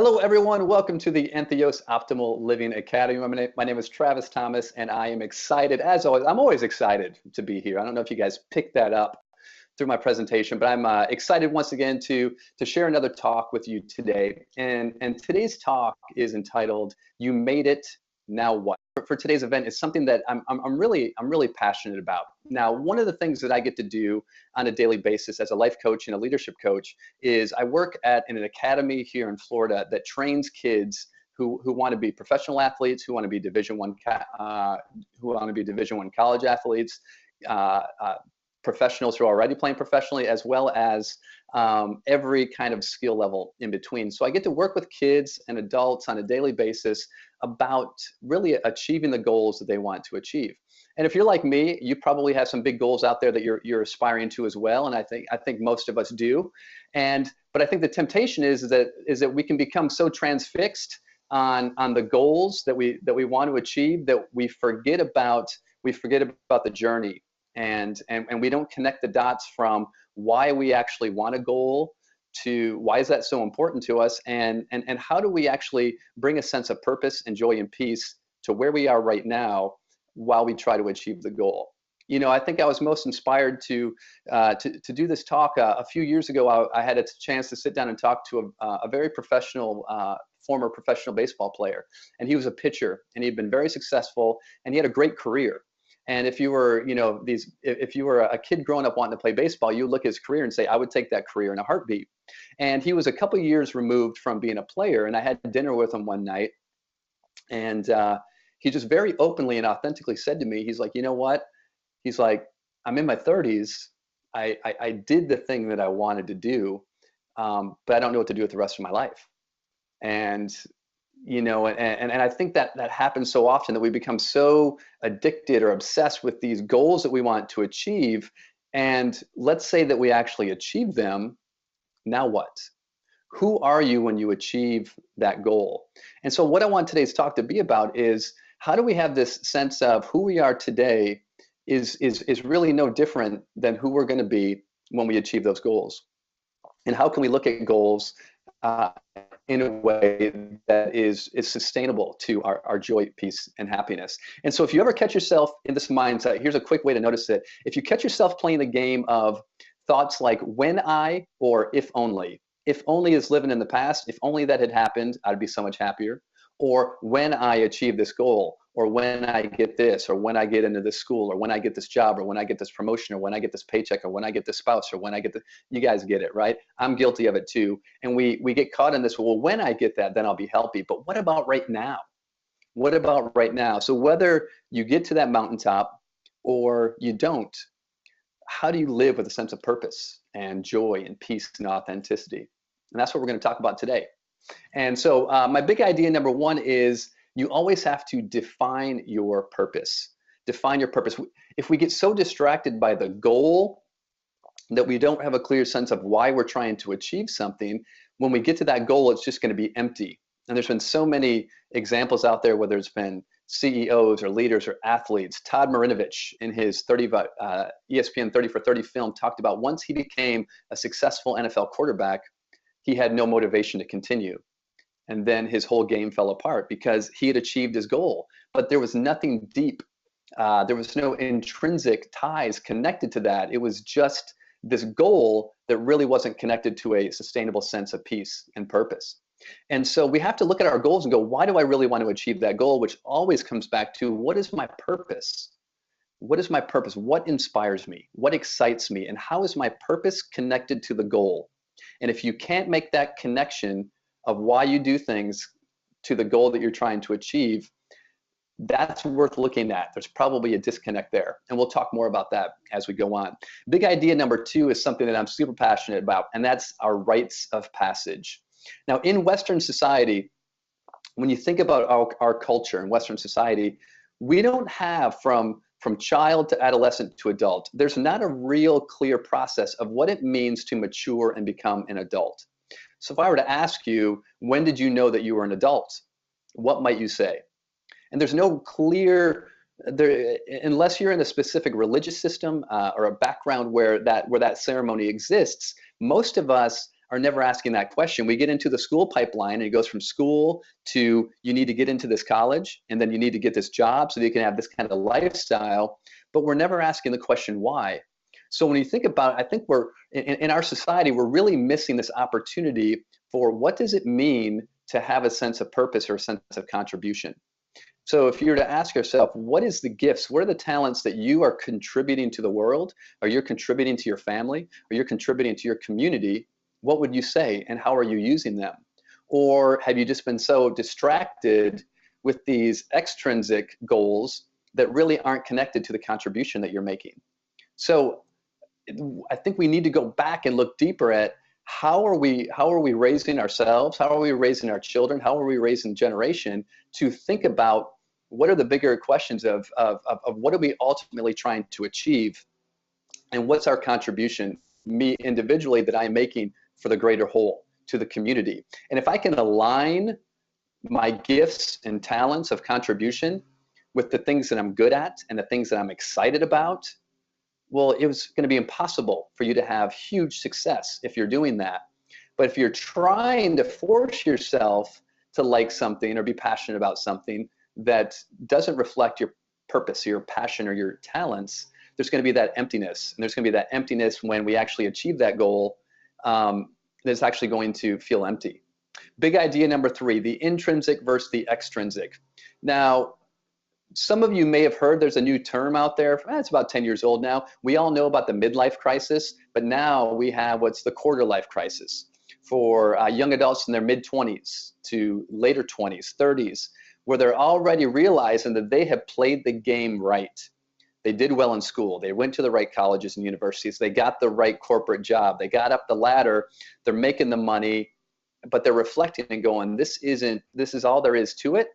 Hello, everyone. Welcome to the Entheos Optimal Living Academy. My name is Travis Thomas, and I am excited, as always. I'm always excited to be here. I don't know if you guys picked that up through my presentation, but I'm excited once again to share another talk with you today. And today's talk is entitled "You Made It, Now What?" For today's event is something that I'm really passionate about. Now, one of the things that I get to do on a daily basis as a life coach and a leadership coach is I work in an academy here in Florida that trains kids who want to be professional athletes, who want to be Division One college athletes, uh, uh, professionals who are already playing professionally, as well as every kind of skill level in between. So I get to work with kids and adults on a daily basis about really achieving the goals that they want to achieve. And if you're like me, you probably have some big goals out there that you're aspiring to as well. And I think most of us do. But I think the temptation is that we can become so transfixed on the goals that we want to achieve that we forget about the journey, and we don't connect the dots from why we actually want a goal to why is that so important to us, and how do we actually bring a sense of purpose and joy and peace to where we are right now while we try to achieve the goal. I think I was most inspired to do this talk a few years ago. I had a chance to sit down and talk to a very professional former professional baseball player, and he was a pitcher, and he'd been very successful, and he had a great career. And if you were, if you were a kid growing up wanting to play baseball, you would look at his career and say, I would take that career in a heartbeat. And he was a couple years removed from being a player, and I had dinner with him one night, and he just very openly and authentically said to me, he's like, you know what? He's like, I'm in my 30s. I did the thing that I wanted to do, but I don't know what to do with the rest of my life. And I think that happens so often, that we become so addicted or obsessed with these goals that we want to achieve. And let's say that we actually achieve them. Now what? Who are you when you achieve that goal? And so what I want today's talk to be about is, how do we have this sense of who we are today is really no different than who we're going to be when we achieve those goals? And how can we look at goals in a way that is sustainable to our joy, peace, and happiness? And so if you ever catch yourself in this mindset, here's a quick way to notice it. If you catch yourself playing the game of thoughts like when I, or if only. If only is living in the past. If only that had happened, I'd be so much happier. Or when I achieve this goal, or when I get this, or when I get into this school, or when I get this job, or when I get this promotion, or when I get this paycheck, or when I get this spouse, or when I get the, you guys get it, right? I'm guilty of it too. And we get caught in this, well, when I get that, then I'll be healthy. But what about right now? What about right now? So whether you get to that mountaintop or you don't, how do you live with a sense of purpose and joy and peace and authenticity? And that's what we're going to talk about today. And so my big idea number one is, you always have to define your purpose. Define your purpose. If we get so distracted by the goal that we don't have a clear sense of why we're trying to achieve something, when we get to that goal, it's just going to be empty. And there's been so many examples out there, whether it's been CEOs or leaders or athletes. Todd Marinovich, in his ESPN 30 for 30 film, talked about once he became a successful NFL quarterback, he had no motivation to continue. And then his whole game fell apart because he had achieved his goal, but there was nothing deep. There was no intrinsic ties connected to that. It was just this goal that really wasn't connected to a sustainable sense of peace and purpose. And so we have to look at our goals and go, why do I really want to achieve that goal? Which always comes back to, what is my purpose? What is my purpose? What inspires me? What excites me? And how is my purpose connected to the goal? And if you can't make that connection of why you do things to the goal that you're trying to achieve, that's worth looking at. There's probably a disconnect there. And we'll talk more about that as we go on. Big idea number two is something that I'm super passionate about, and that's our rites of passage. Now, in Western society, when you think about our culture in Western society, we don't have from child to adolescent to adult, there's not a real clear process of what it means to mature and become an adult. So if I were to ask you, when did you know that you were an adult? What might you say? And there's no clear, unless you're in a specific religious system or a background where that ceremony exists, most of us are never asking that question. We get into the school pipeline and it goes from school to you need to get into this college and then you need to get this job so that you can have this kind of lifestyle, but we're never asking the question why. So when you think about it, I think we're in our society, we're really missing this opportunity for what does it mean to have a sense of purpose or a sense of contribution. So if you were to ask yourself, what is the gifts, what are the talents that you are contributing to the world, or you're contributing to your family, or you're contributing to your community, what would you say and how are you using them? Or have you just been so distracted with these extrinsic goals that really aren't connected to the contribution that you're making? So I think we need to go back and look deeper at how are we raising ourselves? How are we raising our children? How are we raising generation to think about what are the bigger questions of what are we ultimately trying to achieve, and what's our contribution, me individually, that I'm making for the greater whole, to the community. And if I can align my gifts and talents of contribution with the things that I'm good at and the things that I'm excited about, well, it was going to be impossible for you to have huge success if you're doing that. But if you're trying to force yourself to like something or be passionate about something that doesn't reflect your purpose, your passion, or your talents, there's going to be that emptiness. And there's going to be that emptiness when we actually achieve that goal, that's actually going to feel empty. Big idea number 3, the intrinsic versus the extrinsic. Now, some of you may have heard there's a new term out there. It's about 10 years old now. We all know about the midlife crisis, but now we have what's the quarter life crisis for young adults in their mid-20s to later 20s, 30s, where they're already realizing that they have played the game right. They did well in school. They went to the right colleges and universities. They got the right corporate job. They got up the ladder. They're making the money, but they're reflecting and going, this is all there is to it.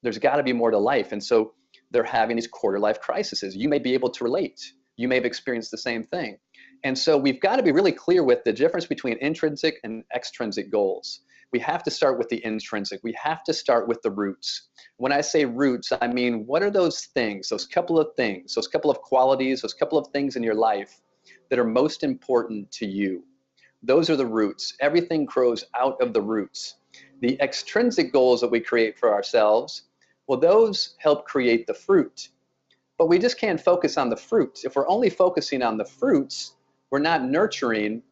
There's got to be more to life. And so they're having these quarter life crises. You may be able to relate. You may have experienced the same thing. And so we've got to be really clear with the difference between intrinsic and extrinsic goals. We have to start with the intrinsic. We have to start with the roots. When I say roots, I mean, what are those things, those couple of things, those couple of qualities, those couple of things in your life that are most important to you? Those are the roots. Everything grows out of the roots. The extrinsic goals that we create for ourselves, well, those help create the fruit. But we just can't focus on the fruit. If we're only focusing on the fruits, we're not nurturing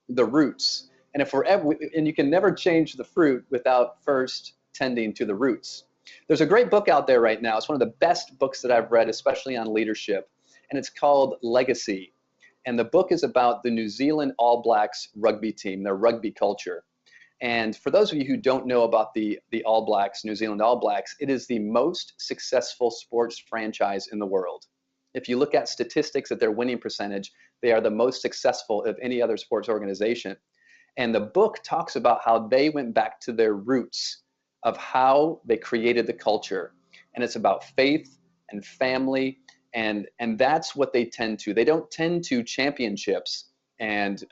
the roots. And and you can never change the fruit without first tending to the roots. There's a great book out there right now. It's one of the best books that I've read, especially on leadership, and it's called Legacy. And the book is about the New Zealand All Blacks rugby team, their rugby culture. And for those of you who don't know about the All Blacks, New Zealand All Blacks, it is the most successful sports franchise in the world. If you look at statistics at their winning percentage, they are the most successful of any other sports organization. And the book talks about how they went back to their roots of how they created the culture. And it's about faith and family, and that's what they tend to. They don't tend to championships and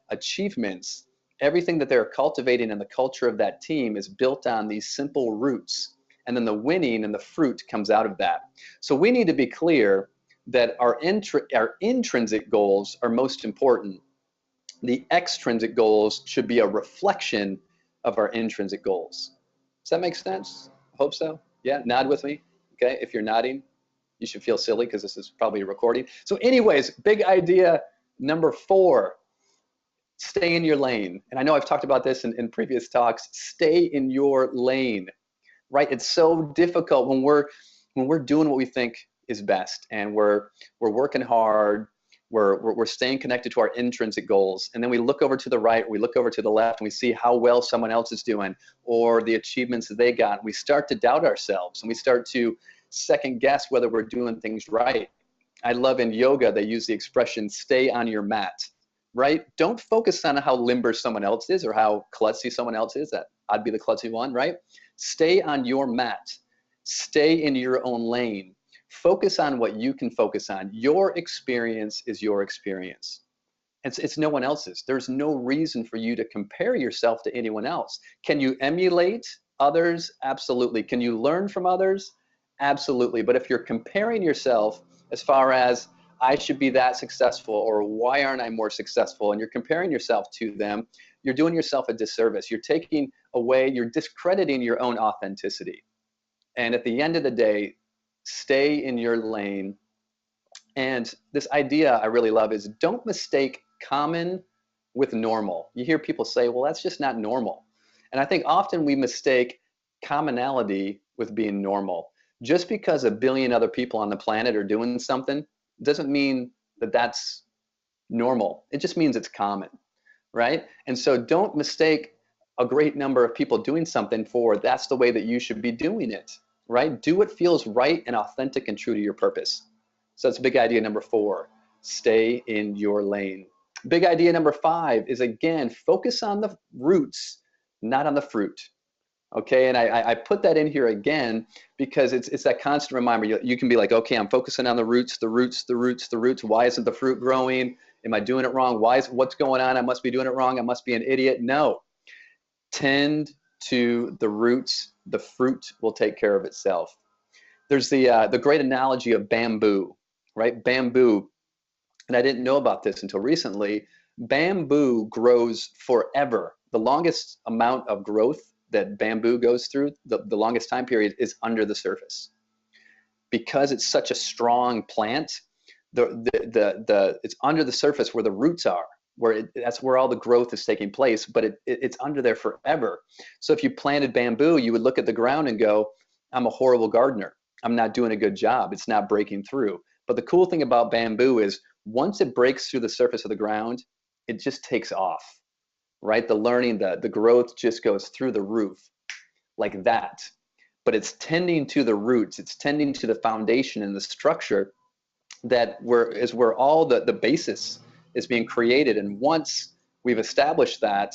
achievements. Everything that they're cultivating in the culture of that team is built on these simple roots. And then the winning and the fruit comes out of that. So we need to be clear that our intrinsic goals are most important. The extrinsic goals should be a reflection of our intrinsic goals. Does that make sense? I hope so. Yeah, nod with me. Okay, if you're nodding, you should feel silly because this is probably a recording. So anyways, big idea number 4, stay in your lane. And I know I've talked about this in previous talks. Stay in your lane, right? It's so difficult when we're doing what we think is best and we're working hard. We're staying connected to our intrinsic goals. And then we look over to the right, we look over to the left, and we see how well someone else is doing or the achievements that they got. We start to doubt ourselves and we start to second guess whether we're doing things right. I love in yoga, they use the expression, stay on your mat, right? Don't focus on how limber someone else is or how klutzy someone else is. That I'd be the klutzy one, right? Stay on your mat. Stay in your own lane. Focus on what you can focus on. Your experience is your experience. It's no one else's. There's no reason for you to compare yourself to anyone else. Can you emulate others? Absolutely. Can you learn from others? Absolutely. But if you're comparing yourself as far as I should be that successful or why aren't I more successful, and you're comparing yourself to them, you're doing yourself a disservice. You're taking away, you're discrediting your own authenticity. And at the end of the day, stay in your lane. And this idea I really love is don't mistake common with normal. You hear people say, well, that's just not normal. And I think often we mistake commonality with being normal. Just because a billion other people on the planet are doing something doesn't mean that that's normal. It just means it's common, right? And so don't mistake a great number of people doing something for that's the way that you should be doing it, right? Do what feels right and authentic and true to your purpose. So that's big idea number 4, stay in your lane. Big idea number 5 is, again, focus on the roots, not on the fruit. Okay, and I put that in here again because it's that constant reminder. You can be like, okay, I'm focusing on the roots, the roots, the roots, the roots. Why isn't the fruit growing? Am I doing it wrong? What's going on? I must be doing it wrong. I must be an idiot. No, tend to the roots. The fruit will take care of itself. There's the great analogy of bamboo, right? Bamboo, and I didn't know about this until recently. Bamboo grows forever. The longest amount of growth that bamboo goes through, the longest time period, is under the surface. Because it's such a strong plant, it's under the surface where the roots are, that's where all the growth is taking place, but it's under there forever. So if you planted bamboo, you would look at the ground and go, I'm a horrible gardener. I'm not doing a good job. It's not breaking through. But the cool thing about bamboo is once it breaks through the surface of the ground, it just takes off. Right? The learning, the growth just goes through the roof like that. But it's tending to the roots. It's tending to the foundation and the structure that is where all the basis is being created. And once we've established that,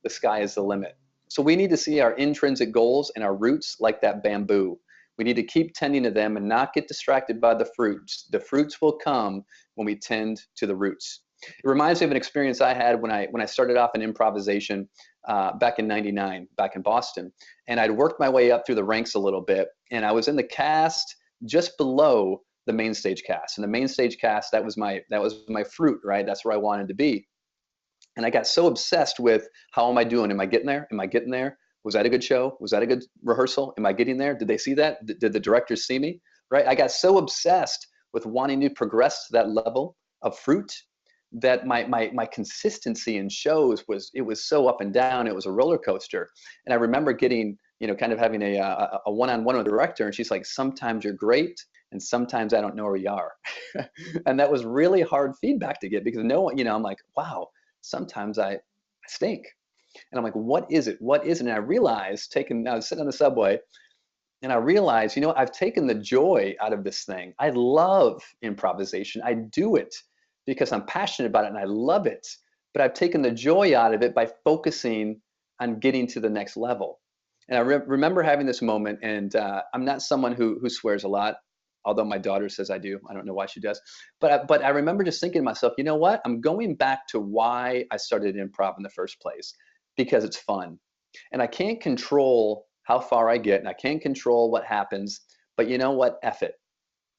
the sky is the limit. So we need to see our intrinsic goals and our roots like that bamboo. We need to keep tending to them and not get distracted by the fruits. The fruits will come when we tend to the roots. It reminds me of an experience I had when I started off in improvisation back in '99, back in Boston. And I'd worked my way up through the ranks a little bit. And I was in the cast just below the main stage cast. And the main stage cast, that was my fruit, right? That's where I wanted to be. And I got so obsessed with how am I doing? Am I getting there? Am I getting there? Was that a good show? Was that a good rehearsal? Am I getting there? Did they see that? Did the directors see me? Right? I got so obsessed with wanting to progress to that level of fruit that my consistency in shows was so up and down. It was a roller coaster. And I remember getting, kind of having a one-on-one with the director, and she's like, sometimes you're great and sometimes I don't know where you are. And that was really hard feedback to get because no one, I'm like, wow, sometimes I stink. And I'm like, what is it? What is it? And I realized I was sitting on the subway and I realized, I've taken the joy out of this thing. I love improvisation. I do it because I'm passionate about it and I love it, but I've taken the joy out of it by focusing on getting to the next level. And I remember having this moment, and I'm not someone who swears a lot, although my daughter says I do. I don't know why she does. But I remember just thinking to myself, you know what? I'm going back to why I started improv in the first place, because it's fun. And I can't control how far I get, and I can't control what happens, but you know what? F it.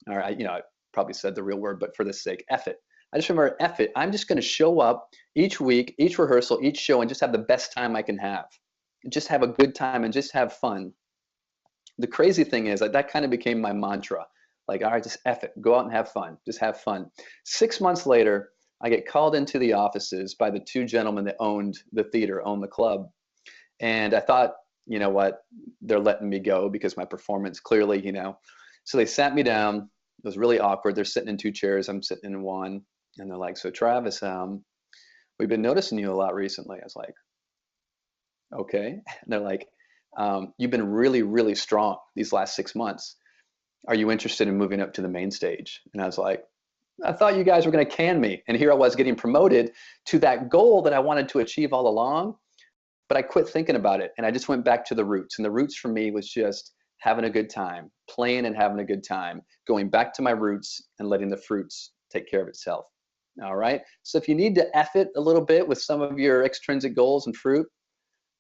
All right, I probably said the real word, but for this sake, F it. I just remember, F it. I'm just going to show up each week, each rehearsal, each show, and just have the best time I can have. Just have a good time and just have fun. The crazy thing is that kind of became my mantra. Like, all right, just F it. Go out and have fun. Just have fun. 6 months later, I get called into the offices by the two gentlemen that owned the theater, owned the club. And I thought, you know what? They're letting me go because my performance clearly, So they sat me down. It was really awkward. They're sitting in 2 chairs. I'm sitting in one. And they're like, so Travis, we've been noticing you a lot recently. I was like, okay. And they're like, you've been really, really strong these last 6 months. Are you interested in moving up to the main stage? And I was like, I thought you guys were going to can me. And here I was getting promoted to that goal that I wanted to achieve all along. But I quit thinking about it. And I just went back to the roots. And the roots for me was just having a good time, playing and having a good time, going back to my roots and letting the fruits take care of itself. All right. So if you need to F it a little bit with some of your extrinsic goals and fruit,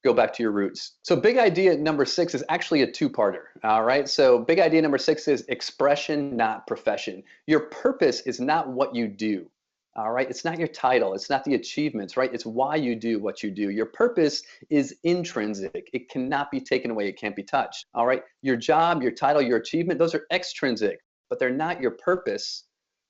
go back to your roots. So big idea number 6 is actually a 2-parter. All right. So big idea number 6 is expression, not profession. Your purpose is not what you do. All right, it's not your title, it's not the achievements, right? It's why you do what you do. Your purpose is intrinsic. It cannot be taken away, it can't be touched. All right, your job, your title, your achievement, those are extrinsic, but they're not your purpose,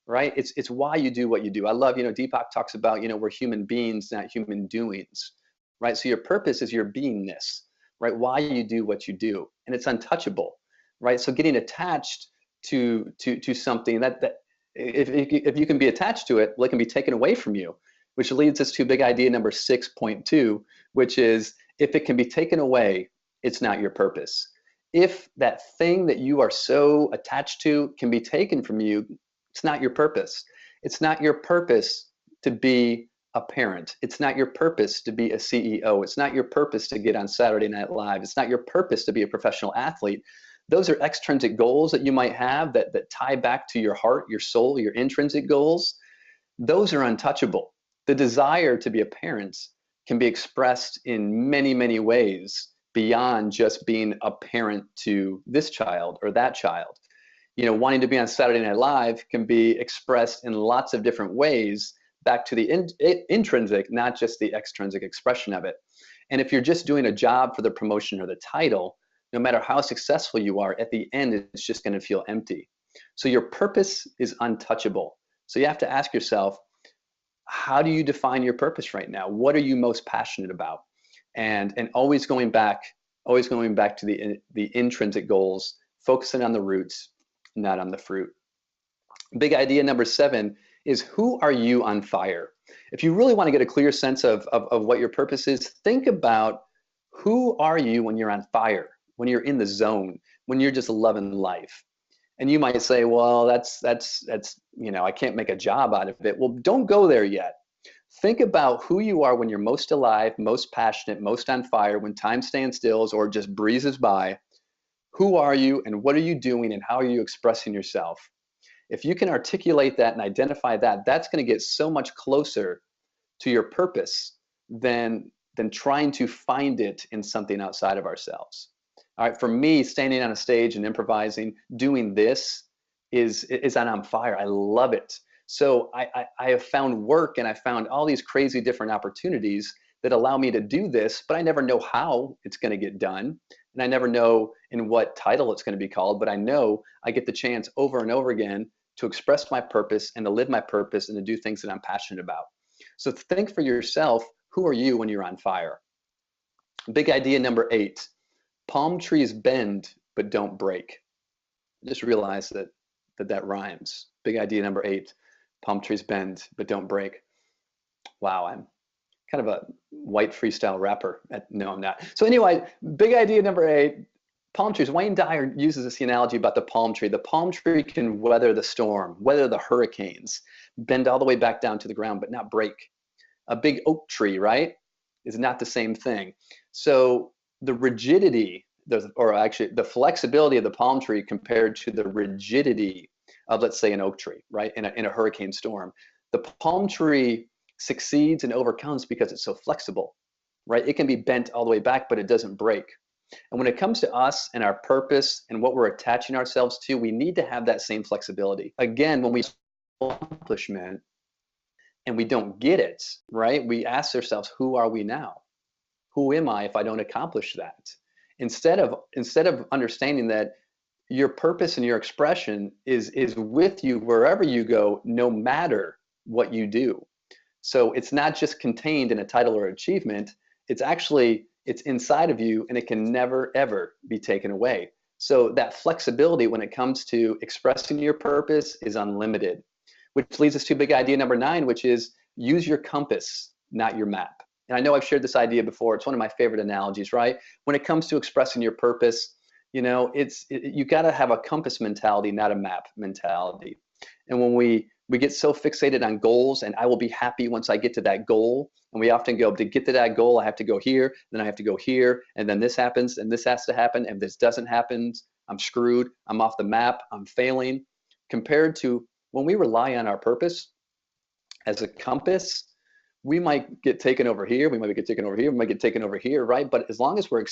right? It's why you do what you do. I love, Deepak talks about, we're human beings, not human doings, right? So your purpose is your beingness, right? Why you do what you do, and it's untouchable, right? So getting attached to something that if you can be attached to it, well, it can be taken away from you, which leads us to big idea number 6.2, which is if it can be taken away, it's not your purpose. If that thing that you are so attached to can be taken from you, it's not your purpose. It's not your purpose to be a parent. It's not your purpose to be a CEO. It's not your purpose to get on Saturday Night Live. It's not your purpose to be a professional athlete. Those are extrinsic goals that you might have that tie back to your heart, your soul, your intrinsic goals. Those are untouchable. The desire to be a parent can be expressed in many, many ways beyond just being a parent to this child or that child. Wanting to be on Saturday Night Live can be expressed in lots of different ways back to the intrinsic, not just the extrinsic expression of it. And if you're just doing a job for the promotion or the title, no matter how successful you are, at the end, it's just going to feel empty. So your purpose is untouchable. So you have to ask yourself, how do you define your purpose right now? What are you most passionate about? And always going back to the intrinsic goals, focusing on the roots, not on the fruit. Big idea number 7 is, who are you on fire? If you really want to get a clear sense of what your purpose is, think about, who are you when you're on fire, when you're in the zone, when you're just loving life. And you might say, well, that's I can't make a job out of it. Well, don't go there yet. Think about who you are when you're most alive, most passionate, most on fire, when time stands still or just breezes by. Who are you and what are you doing and how are you expressing yourself? If you can articulate that and identify that, that's going to get so much closer to your purpose than trying to find it in something outside of ourselves. All right, for me, standing on a stage and improvising, doing this is on fire. I love it. So I have found work and I found all these crazy different opportunities that allow me to do this, but I never know how it's going to get done. And I never know in what title it's going to be called, but I know I get the chance over and over again to express my purpose and to live my purpose and to do things that I'm passionate about. So think for yourself, who are you when you're on fire? Big idea number 8, palm trees bend, but don't break. Just realize that rhymes. Big idea number 8, palm trees bend, but don't break. Wow, I'm kind of a white freestyle rapper. No, I'm not. So anyway, big idea number 8, palm trees. Wayne Dyer uses this analogy about the palm tree. The palm tree can weather the storm, weather the hurricanes, bend all the way back down to the ground, but not break. A big oak tree, right, is not the same thing. So the rigidity, or actually the flexibility of the palm tree compared to the rigidity of, let's say, an oak tree, right, in a hurricane storm. The palm tree succeeds and overcomes because it's so flexible, right? It can be bent all the way back, but it doesn't break. And when it comes to us and our purpose and what we're attaching ourselves to, we need to have that same flexibility. Again, when we accomplishment and we don't get it, right? We ask ourselves, who are we now? Who am I if I don't accomplish that? Instead of understanding that your purpose and your expression is with you wherever you go, no matter what you do. So it's not just contained in a title or achievement. It's inside of you, and it can never, ever be taken away. So that flexibility when it comes to expressing your purpose is unlimited, which leads us to big idea number 9, which is, use your compass, not your map. And I know I've shared this idea before. It's one of my favorite analogies, right? When it comes to expressing your purpose, you got to have a compass mentality, not a map mentality. And when we get so fixated on goals, and I will be happy once I get to that goal, and we often go, to get to that goal, I have to go here, then I have to go here, and then this happens, and this has to happen, and if this doesn't happen, I'm screwed, I'm off the map, I'm failing. Compared to when we rely on our purpose as a compass, we might get taken over here, we might get taken over here, we might get taken over here, right? But as long as we're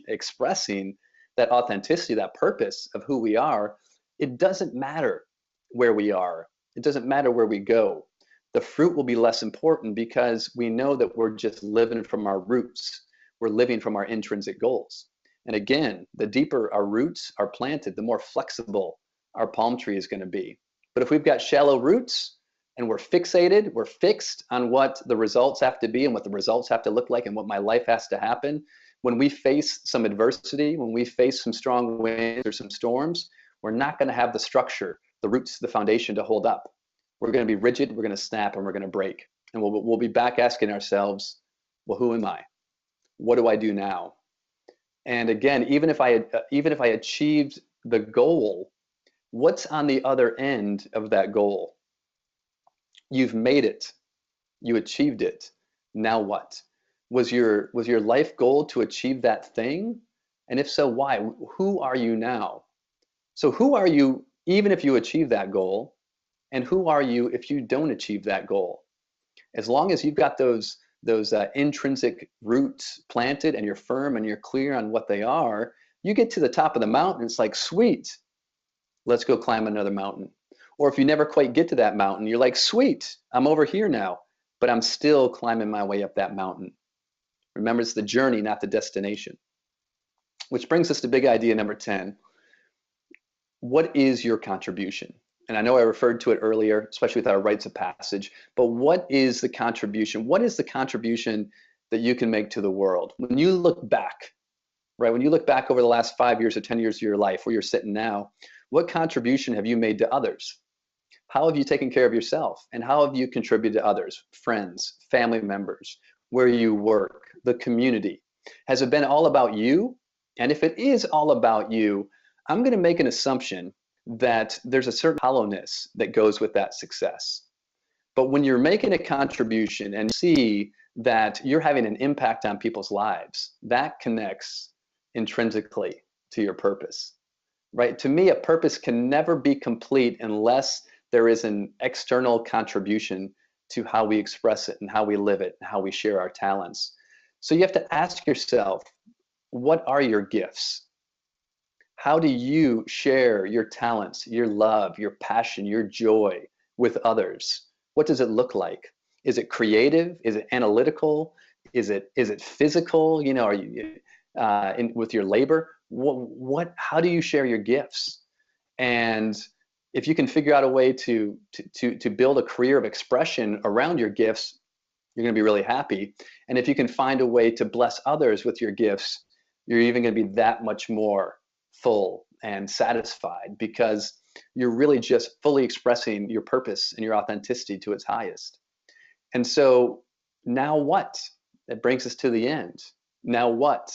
expressing that authenticity, that purpose of who we are, it doesn't matter where we are. It doesn't matter where we go. the fruit will be less important because we know that we're just living from our roots. We're living from our intrinsic goals. And again, the deeper our roots are planted, the more flexible our palm tree is going to be. But if we've got shallow roots and we're fixated, we're fixed on what the results have to be and what the results have to look like and what my life has to happen, when we face some adversity, when we face some strong winds or some storms, we're not going to have the structure, the roots, the foundation to hold up. We're going to be rigid, we're going to snap, and we're going to break. And we'll be back asking ourselves, well, who am I? What do I do now? And again, even if I achieved the goal, what's on the other end of that goal? You've made it. You achieved it. Now what? Was your life goal to achieve that thing? And if so, why? Who are you now? So who are you even if you achieve that goal? And who are you if you don't achieve that goal? As long as you've got those intrinsic roots planted and you're firm and you're clear on what they are, you get to the top of the mountain, it's like, sweet, let's go climb another mountain. Or if you never quite get to that mountain, you're like, sweet, I'm over here now, but I'm still climbing my way up that mountain. Remember, it's the journey, not the destination. Which brings us to big idea number 10. What is your contribution? And I know I referred to it earlier, especially with our rites of passage, but what is the contribution? What is the contribution that you can make to the world? When you look back, right? When you look back over the last 5 years or 10 years of your life, where you're sitting now, what contribution have you made to others? How have you taken care of yourself? And how have you contributed to others, friends, family members, where you work, the community? Has it been all about you? And if it is all about you, I'm going to make an assumption that there's a certain hollowness that goes with that success. But when you're making a contribution and see that you're having an impact on people's lives, that connects intrinsically to your purpose, right? To me, a purpose can never be complete unless there is an external contribution to how we express it and how we live it and how we share our talents. So you have to ask yourself, what are your gifts? How do you share your talents, your love, your passion, your joy with others? What does it look like? Is it creative? Is it analytical? Is it physical? You know, are you with your labor? How do you share your gifts? And if you can figure out a way to build a career of expression around your gifts, you're going to be really happy. And if you can find a way to bless others with your gifts, you're even going to be that much more full and satisfied because you're really just fully expressing your purpose and your authenticity to its highest. And so now what? That brings us to the end. Now what?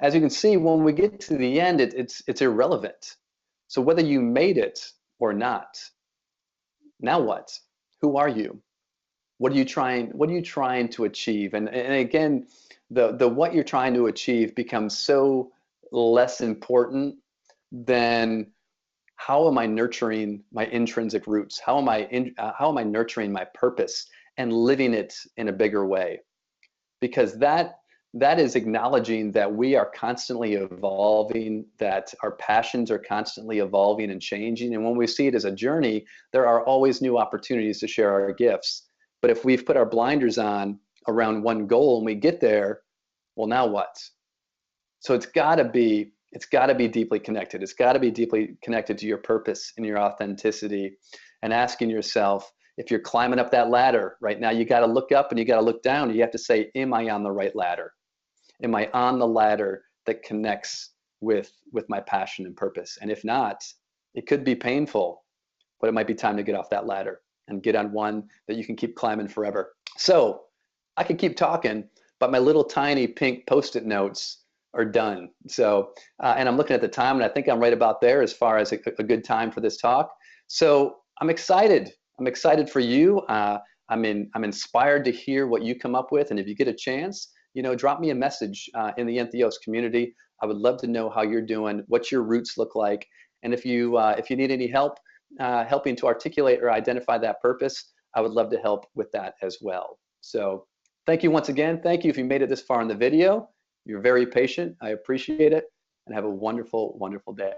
As you can see, when we get to the end, it's irrelevant. So whether you made it or not, now what? Who are you? What are you trying to achieve? And again, the what you're trying to achieve becomes so less important than how am I nurturing my intrinsic roots? How am I nurturing my purpose and living it in a bigger way? Because that is acknowledging that we are constantly evolving, that our passions are constantly evolving and changing. And when we see it as a journey, there are always new opportunities to share our gifts. But if we've put our blinders on around one goal and we get there, well, now what? So it's got to be deeply connected. It's got to be deeply connected to your purpose and your authenticity, and asking yourself, if you're climbing up that ladder right now, you got to look up and you got to look down. You have to say, am I on the right ladder? Am I on the ladder that connects with my passion and purpose? And if not, it could be painful, but it might be time to get off that ladder and get on one that you can keep climbing forever. So I could keep talking, but my little tiny pink Post-it notes are done. So, and I'm looking at the time, and I think I'm right about there as far as a good time for this talk. So I'm excited. I'm excited for you. I'm inspired to hear what you come up with. And if you get a chance, drop me a message in the Entheos community. I would love to know how you're doing, what your roots look like. And if you need any help helping to articulate or identify that purpose, I would love to help with that as well. So thank you once again. Thank you if you made it this far in the video. You're very patient. I appreciate it, and have a wonderful, wonderful day.